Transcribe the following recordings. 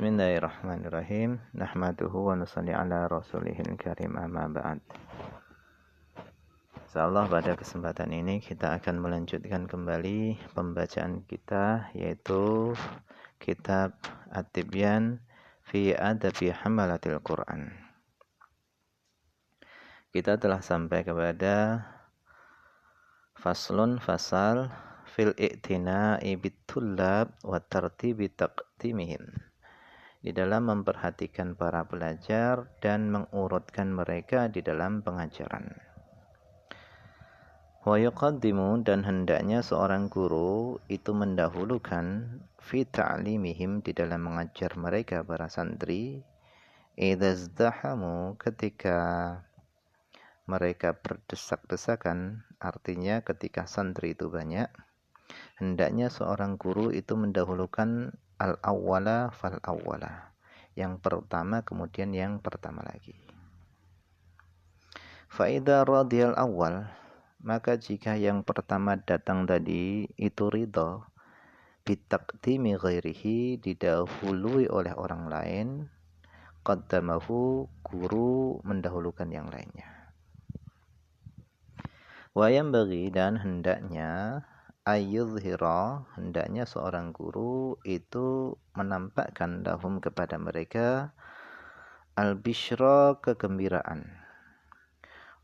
Bismillahirrahmanirrahim. Nahmaduhu wa nusalli ala rasulihil karim, amma ba'd. Insyaallah pada kesempatan ini kita akan melanjutkan kembali pembacaan kita, yaitu kitab At-Tibyan fi Adabi Hamalatil Quran. Kita telah sampai kepada fasal fil i'tina'i bitullab wa tartibi taqdimihim, di dalam memperhatikan para pelajar dan mengurutkan mereka di dalam pengajaran. Wa yuqaddimu, dan hendaknya seorang guru itu mendahulukan fi ta'limihim, di dalam mengajar mereka para santri, idza izdahamu, ketika mereka berdesak-desakan, artinya ketika santri itu banyak, hendaknya seorang guru itu mendahulukan al-awwala fal-awwala, yang pertama kemudian yang pertama lagi. Fa'idha radiyal awal, maka jika yang pertama datang tadi itu ridha, bitaqdimi ghairihi, didahului oleh orang lain, qaddamahu, guru mendahulukan yang lainnya. Wa yanbaghi, dan hendaknya ayyudhira, hendaknya seorang guru itu menampakkan lahum, kepada mereka, al-bishra, kegembiraan,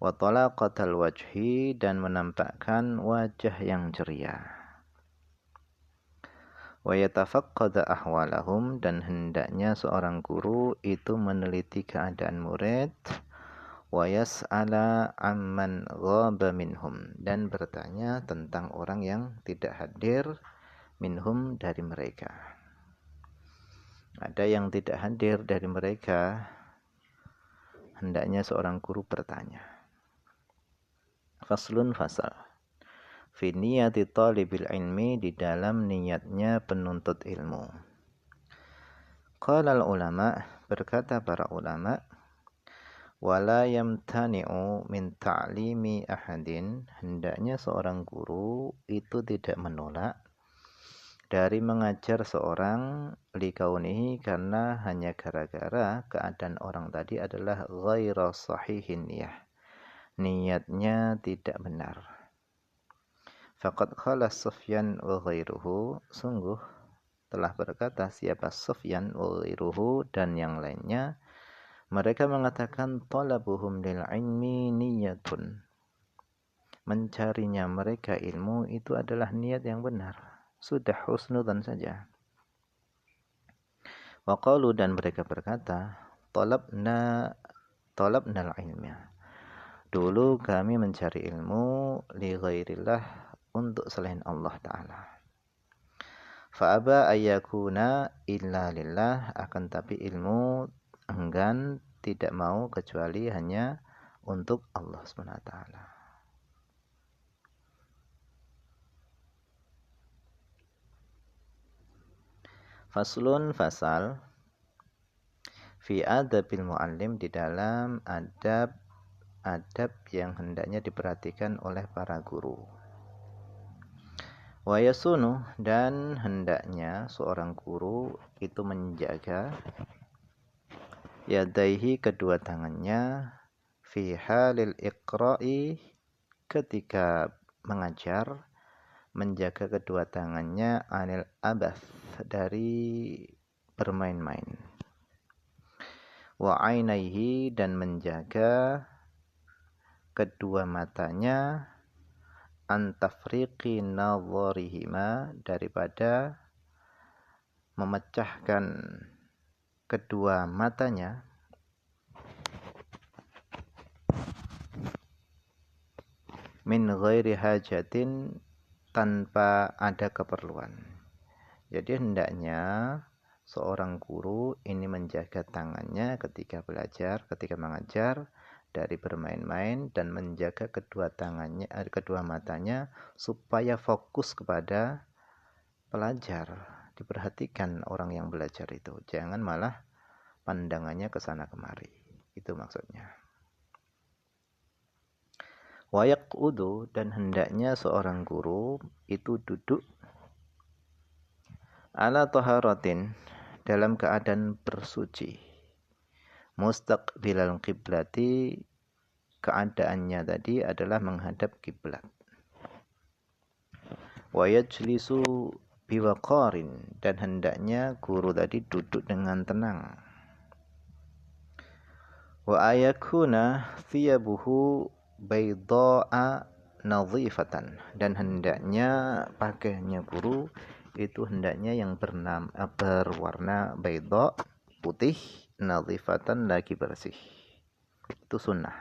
wa talaqatal wajhi, dan menampakkan wajah yang ceria, wa yatafaqqada ahwalahum, dan hendaknya seorang guru itu meneliti keadaan murid, wa yas'ala amman ghaba minhum, dan bertanya tentang orang yang tidak hadir, minhum, dari mereka. Ada yang tidak hadir dari mereka, hendaknya seorang guru bertanya. Faslun, fasal fi niyati talibil ilmi, di dalam niatnya penuntut ilmu. Qala al-ulama, berkata para ulama, wala yamtani'u min ta'limi ahadin, hendaknya seorang guru itu tidak menolak dari mengajar seorang, likaunihi, karena hanya gara-gara keadaan orang tadi adalah ghaira sahihin niyah, niatnya tidak benar. Faqad qala Sufyan wa ghairuhu, sungguh telah berkata siapa Sufyan wa ghairuhu dan yang lainnya, mereka mengatakan talabuhum lil ilmi niyatun, mencarinya mereka ilmu itu adalah niat yang benar, sudah husnudzan saja. Wa qalu, dan mereka berkata, talabnal ilma, dulu kami mencari ilmu li ghairillah, untuk selain Allah Ta'ala. Fa aba ayyakuna illa lillah, akan tapi ilmu enggan, tidak mau kecuali hanya untuk Allah SWT. Faslun, fasal fi adabil muallim, di dalam adab yang hendaknya diperhatikan oleh para guru. Wa yasunu, dan hendaknya seorang guru itu menjaga yadaihi, kedua tangannya, fi halil iqra'i, ketika mengajar, menjaga kedua tangannya, anil abath, dari bermain-main, wa ainaihi, dan menjaga kedua matanya, antafriqi nadharihima, daripada memecahkan kedua matanya, min ghairi hajatin, tanpa ada keperluan. Jadi hendaknya seorang guru ini menjaga tangannya ketika belajar, ketika mengajar, dari bermain-main, dan menjaga kedua matanya supaya fokus kepada pelajar. Diperhatikan orang yang belajar itu, jangan malah pandangannya ke sana kemari. Itu maksudnya. Wa yaqudu, dan hendaknya seorang guru itu duduk ala taharatin, dalam keadaan bersuci. Mustaqbilal qiblati, keadaannya tadi adalah menghadap kiblat. Wa yajlisu biwaqarin, dan hendaknya guru tadi duduk dengan tenang. Wa ayakuna thiyabuhu bayda'a nadhifatan, dan hendaknya pakaiannya guru itu hendaknya yang berwarna baydha, putih, nadhifatan, lagi bersih. Itu sunnah.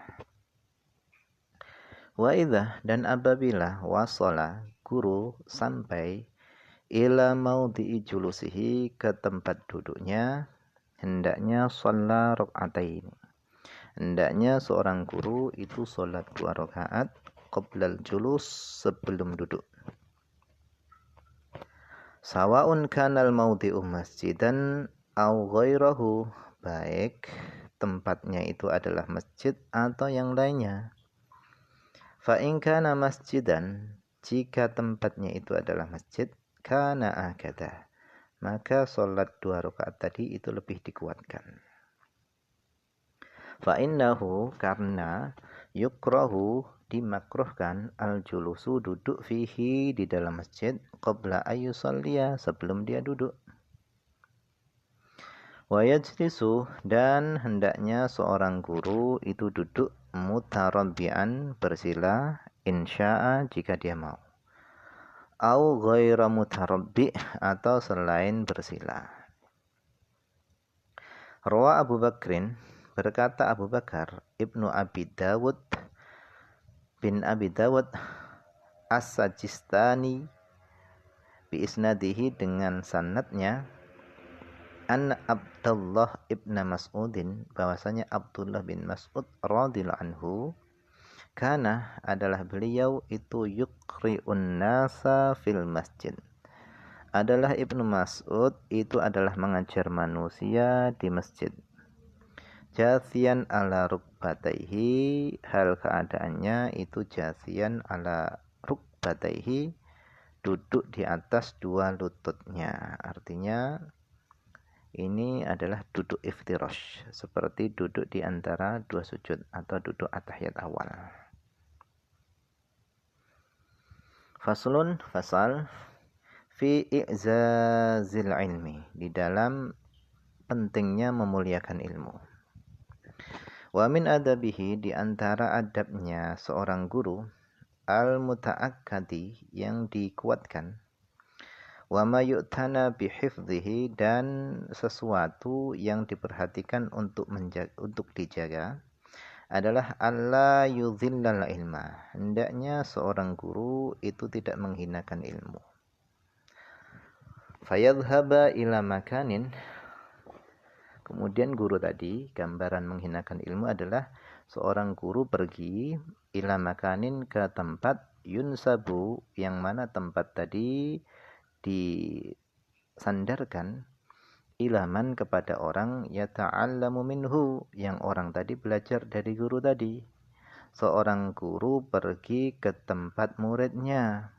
Wa idza, dan apabila wasala, guru sampai ila maudhi'i julusihi, ke tempat duduknya, hendaknya shalla raka'atain, hendaknya seorang guru itu sholat 2 rakaat qoblal julus, sebelum duduk. Sawaun kanal maudhi'u masjidan au ghairahu, baik tempatnya itu adalah masjid atau yang lainnya. Fa in kana masjidan, jika tempatnya itu adalah masjid, kana akada, maka sholat 2 rakaat tadi itu lebih dikuatkan. Fa innahu, karena yukrahu, dimakruhkan, al-julusu, duduk, fihi, di dalam masjid, qabla ayyusalliya, sebelum dia duduk. Wa yajlisu, dan hendaknya seorang guru itu duduk mutarabbi'an, bersila, insya'a, jika dia mau. Au ghaira mutarabbi', atau selain bersila. Rawa Abu Bakrin, berkata Abu Bakar Ibnu Abi Dawud bin Abi Dawud As-Sajistani bi isnadihi, dengan sanadnya, an Abdullah ibn Mas'udin, bahwasanya Abdullah bin Mas'ud radhiyallahu anhu, kana, adalah beliau itu yuqri'un nasa fil masjid, adalah Ibnu Mas'ud itu adalah mengajar manusia di masjid. Jathiyan ala rukbataihi, hal keadaannya itu jathiyan ala rukbataihi, duduk di atas 2 lututnya. Artinya ini adalah duduk iftirash, seperti duduk di antara 2 sujud atau duduk at-tahiyat awal. Faslun, fasal, fi i'zazil ilmi, di dalam pentingnya memuliakan ilmu. Wa min adabihi, di antara adabnya seorang guru, al-muta'akkadi, yang dikuatkan, wa ma yu'tana bihifdhihi, dan sesuatu yang diperhatikan untuk dijaga, adalah alla yudhillal ilma, hendaknya seorang guru itu tidak menghinakan ilmu. Fayadhhaba ila makanin, kemudian guru tadi, gambaran menghinakan ilmu adalah seorang guru pergi ila makanin, ke tempat, yunsabu, yang mana tempat tadi disandarkan, ilaman, kepada orang, yata'allamu minhu, yang orang tadi belajar dari guru tadi. Seorang guru pergi ke tempat muridnya,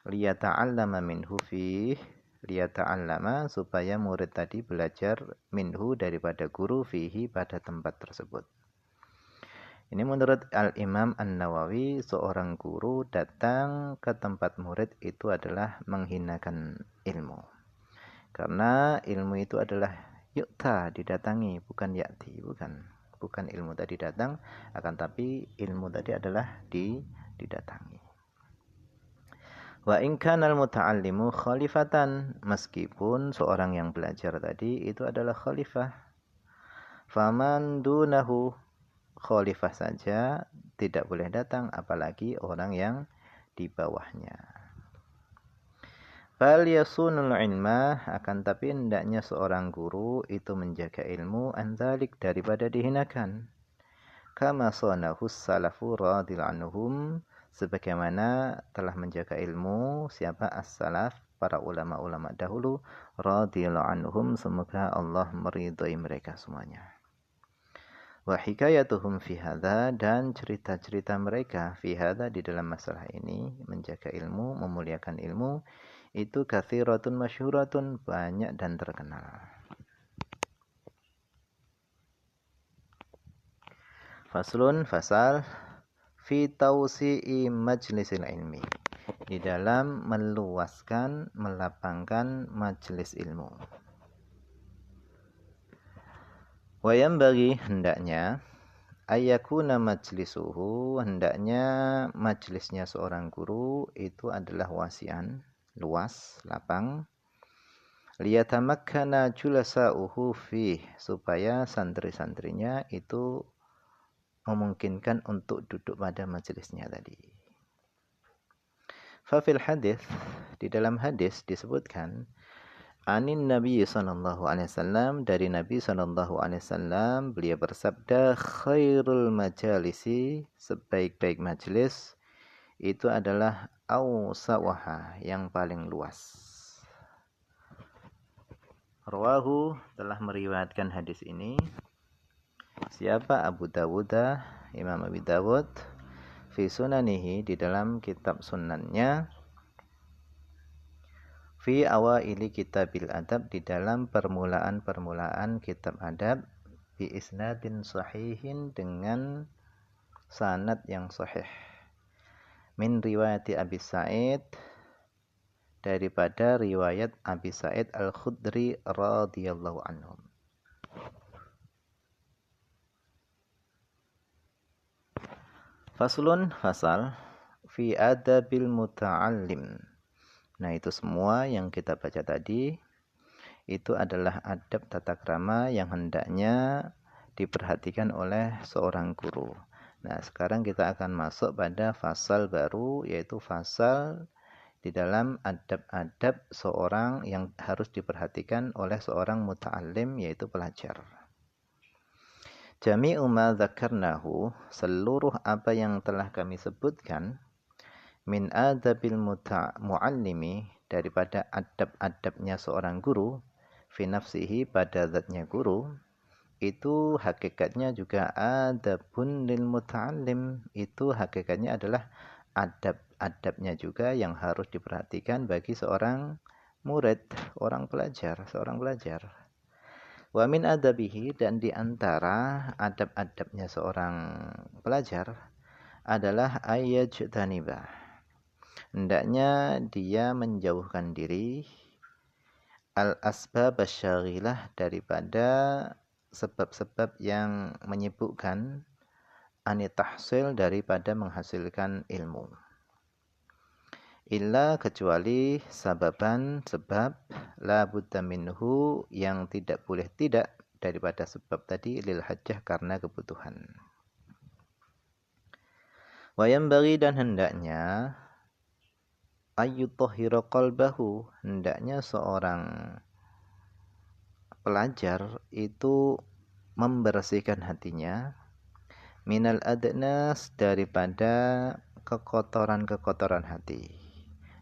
liyata'allama minhu fih, liyata'allama, supaya murid tadi belajar, minhu, daripada guru, fihi, pada tempat tersebut. Ini menurut Al-Imam An-Nawawi, seorang guru datang ke tempat murid itu adalah menghinakan ilmu. Karena ilmu itu adalah yu'ta, didatangi, bukan ya'ti, bukan ilmu tadi datang, akan tapi ilmu tadi adalah didatangi. Wa in kana al-muta'allimu khalifatan, meskipun seorang yang belajar tadi itu adalah khalifah, faman dunahu, khalifah saja tidak boleh datang, apalagi orang yang di bawahnya. Bal yasunul ilma, akan tapi hendaknya seorang guru itu menjaga ilmu, andzalik, daripada dihinakan. Kama sanahu salafu radhiyallahu anhum, sebagaimana telah menjaga ilmu siapa as-salaf, para ulama-ulama dahulu, radhiyallahu anhum, semoga Allah meridhai mereka semuanya. Wa hikayatuhum fi hadza, dan cerita-cerita mereka fi hadza, di dalam masalah ini, menjaga ilmu, memuliakan ilmu, itu kathiratun masyhuratun, banyak dan terkenal. Faslun, fasal fi tausi'i majlisil ilmi, di dalam meluaskan, melapangkan majelis ilmu. Wayam bagi, hendaknya, ayakuna majlisuhu, hendaknya majelisnya seorang guru itu adalah wasian, luas, lapang. Liyatamakkana julasa'uhu fih, supaya santri-santrinya itu memungkinkan untuk duduk pada majelisnya tadi. Fafil hadis, di dalam hadis disebutkan anin Nabi sallallahu alaihi wasallam, dari Nabi sallallahu alaihi wasallam, beliau bersabda, khairul majalisi, sebaik-baik majelis itu adalah awsawaha, yang paling luas. Rawahu, telah meriwayatkan hadis ini siapa? Abu Dawud, Imam Abu Dawud, fi sunanihi, di dalam kitab sunannya, fi awaili kitabil adab, di dalam permulaan-permulaan kitab adab, bi isnadin sahihin, dengan sanad yang sahih, min riwayati Abi Sa'id, daripada riwayat Abi Sa'id Al-Khudri radhiyallahu anhu. Faslun, fasal fi adabil muta'allim. Nah, itu semua yang kita baca tadi itu adalah adab tata krama yang hendaknya diperhatikan oleh seorang guru. Nah, sekarang kita akan masuk pada fasal baru, yaitu fasal di dalam adab-adab seorang yang harus diperhatikan oleh seorang muta'allim, yaitu pelajar. Jami'u ma dzakarnahu, seluruh apa yang telah kami sebutkan, min adabil mu'allimi, daripada adab-adabnya seorang guru, fi nafsihi, pada zatnya guru, itu hakikatnya juga adabun lil muta'allim, itu hakikatnya adalah adab-adabnya juga yang harus diperhatikan bagi seorang murid, seorang pelajar. Wa min adabihi, dan di antara adab-adabnya seorang pelajar adalah ayyajtaniba, hendaknya dia menjauhkan diri al-asbab asy-syaghilah, daripada sebab-sebab yang menyibukkan, anitahsil, daripada menghasilkan ilmu. Illa, kecuali sababan, sebab, la budda minhu, yang tidak boleh tidak daripada sebab tadi, lil hajjah, karena kebutuhan. Wayam bagi, dan hendaknya, ayyutahhira qalbahu, hendaknya seorang pelajar itu membersihkan hatinya, minal adnas, daripada kekotoran-kekotoran hati,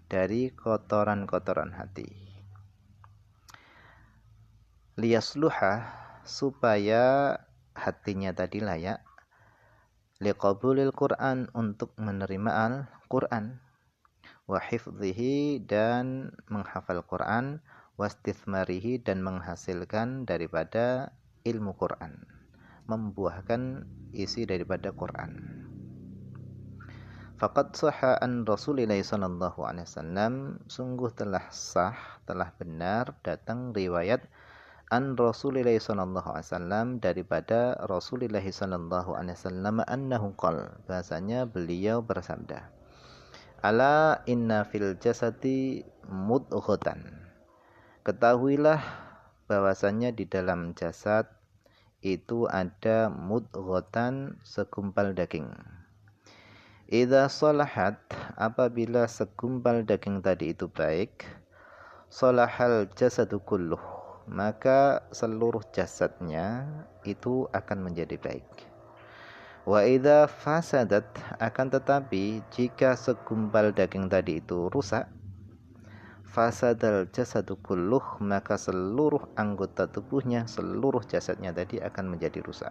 dari kotoran-kotoran hati. Liyasluha, supaya hatinya tadi layak, liqabulil Qur'an, untuk menerima Al-Qur'an, wa hifdhihi, dan menghafal Qur'an, wastithmarihi, dan menghasilkan daripada ilmu Qur'an, membuahkan isi daripada Qur'an. Faqad sahha an Rasulillah sallallahu alaihi wasallam, sungguh telah sah, telah benar datang riwayat an Rasulillah sallallahu alaihi wasallam, daripada Rasulullah sallallahu alaihi wasallam, annahu qala, bahasanya beliau bersabda, ala inna fil jasadi mudghatan, ketahuilah bahwasanya di dalam jasad itu ada mudghatan, segumpal daging. Idza salahat, apabila segumpal daging tadi itu baik, salahal jasadu kulluh, maka seluruh jasadnya itu akan menjadi baik. Wa idza fasadat, akan tetapi jika segumpal daging tadi itu rusak, fasadal jasadu kulluh, maka seluruh anggota tubuhnya, seluruh jasadnya tadi akan menjadi rusak.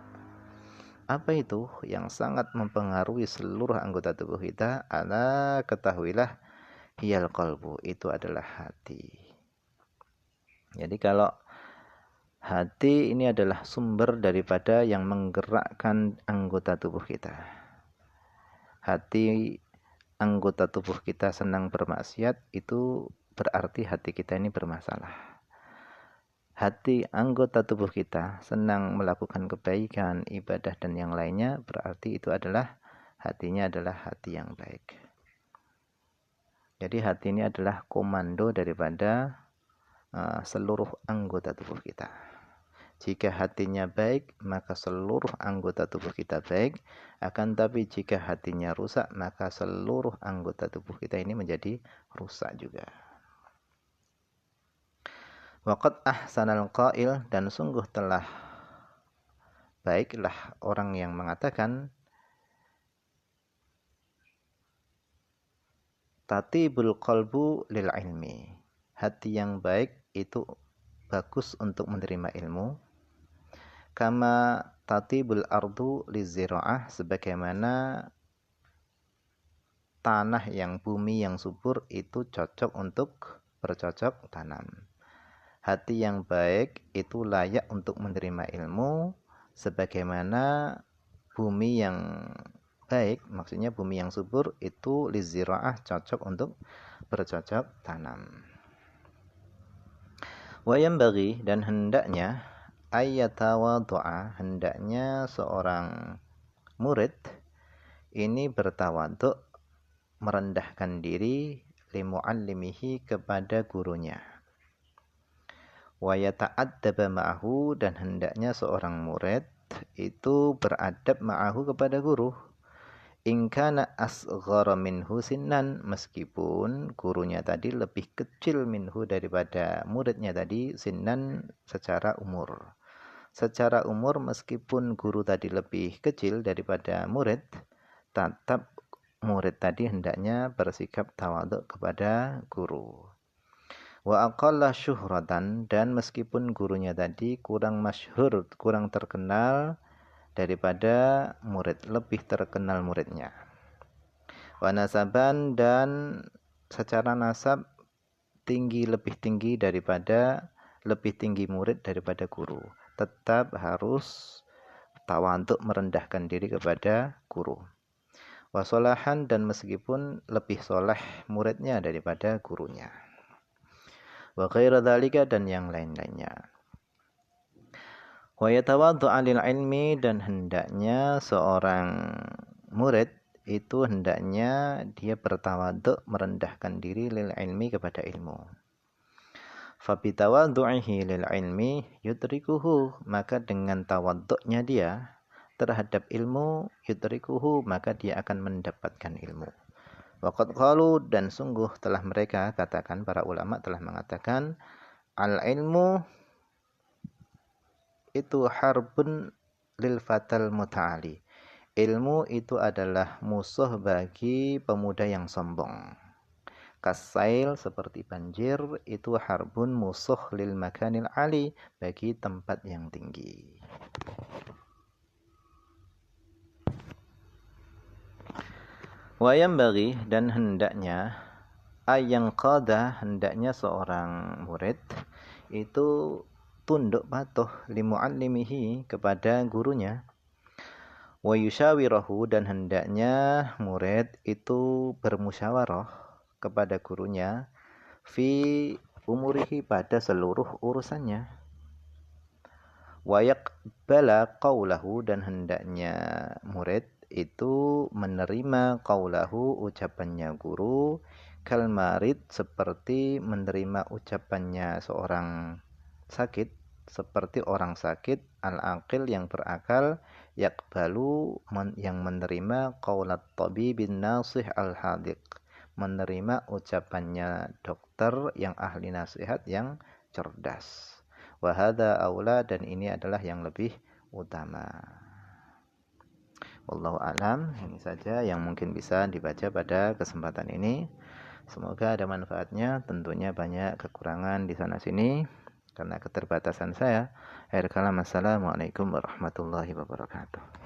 Apa itu yang sangat mempengaruhi seluruh anggota tubuh kita? Ala, ketahuilah, hiyal qalbu, itu adalah hati. Jadi kalau hati ini adalah sumber daripada yang menggerakkan anggota tubuh kita. Hati anggota tubuh kita senang bermaksiat, itu berarti hati kita ini bermasalah. Hati anggota tubuh kita senang melakukan kebaikan, ibadah dan yang lainnya, berarti itu adalah hatinya adalah hati yang baik. Jadi hati ini adalah komando daripada seluruh anggota tubuh kita. Jika hatinya baik, maka seluruh anggota tubuh kita baik. Akan tapi jika hatinya rusak, maka seluruh anggota tubuh kita ini menjadi rusak juga. Waqad ahsanal qail, dan sungguh telah baiklah orang yang mengatakan tatibul qalbu lil ilmi. Hati yang baik itu bagus untuk menerima ilmu. Kama tatibul ardu lizira'ah, sebagaimana tanah yang bumi yang subur itu cocok untuk bercocok tanam. Hati yang baik itu layak untuk menerima ilmu, sebagaimana bumi yang baik, maksudnya bumi yang subur itu lizira'ah, cocok untuk bercocok tanam. Wa yanbaghi, dan hendaknya ayyatawaddu'a, hendaknya seorang murid ini bertawadhu', merendahkan diri limuallimihi, kepada gurunya. Wa yata'addaba ma'ahu, dan hendaknya seorang murid itu beradab ma'ahu, kepada guru. In kana asghara minhu sinnan, meskipun gurunya tadi lebih kecil minhu, daripada muridnya tadi, sinnan secara umur. Secara umur meskipun guru tadi lebih kecil daripada murid, tetap murid tadi hendaknya bersikap tawadhu kepada guru. Wa aqalla syuhratan, dan meskipun gurunya tadi kurang masyhur, kurang terkenal daripada murid, lebih terkenal muridnya. Wa nasaban, dan secara nasab tinggi, lebih tinggi murid daripada guru, tetap harus tawadhu, merendahkan diri kepada guru. Wa sholahan, dan meskipun lebih soleh muridnya daripada gurunya. Wa ghaira dzalika, dan yang lain-lainnya. Wa yatawaddu'a lil ilmi, dan hendaknya seorang murid itu hendaknya dia bertawadhu, merendahkan diri lil ilmi, kepada ilmu. Fa bi tawaddu'ihi lil ilmi yudrikuhu, maka dengan tawadhu'nya dia terhadap ilmu, yudrikuhu, maka dia akan mendapatkan ilmu. Waqad qalu, dan sungguh telah mereka katakan, para ulama telah mengatakan, al ilmu itu harbun lil fatal muta'ali. Ilmu itu adalah musuh bagi pemuda yang sombong. Kasail, seperti banjir, itu harbun, musuh, lil makanil ali, bagi tempat yang tinggi. Wa yanbaghi, dan hendaknya ayang qada, hendaknya seorang murid itu tunduk patuh limuallimihi, kepada gurunya. Wa yushawirahu, dan hendaknya murid itu bermusyawarah kepada gurunya fi umurihi, pada seluruh urusannya. Wa yaqbala qawlahu, dan hendaknya murid itu menerima qawlahu, ucapannya guru, kal marid, seperti menerima ucapannya seorang sakit, seperti orang sakit, al-aqil, yang berakal, yaqbalu, yang menerima qaulat tabibin nasih al-hadiq, menerima ucapannya dokter yang ahli nasihat, yang cerdas. Wa hadza aula, dan ini adalah yang lebih utama. Wallahu a'lam. Ini saja yang mungkin bisa dibaca pada kesempatan ini. Semoga ada manfaatnya. Tentunya banyak kekurangan di sana sini karena keterbatasan saya. Akhir kalam, assalamualaikum warahmatullahi wabarakatuh.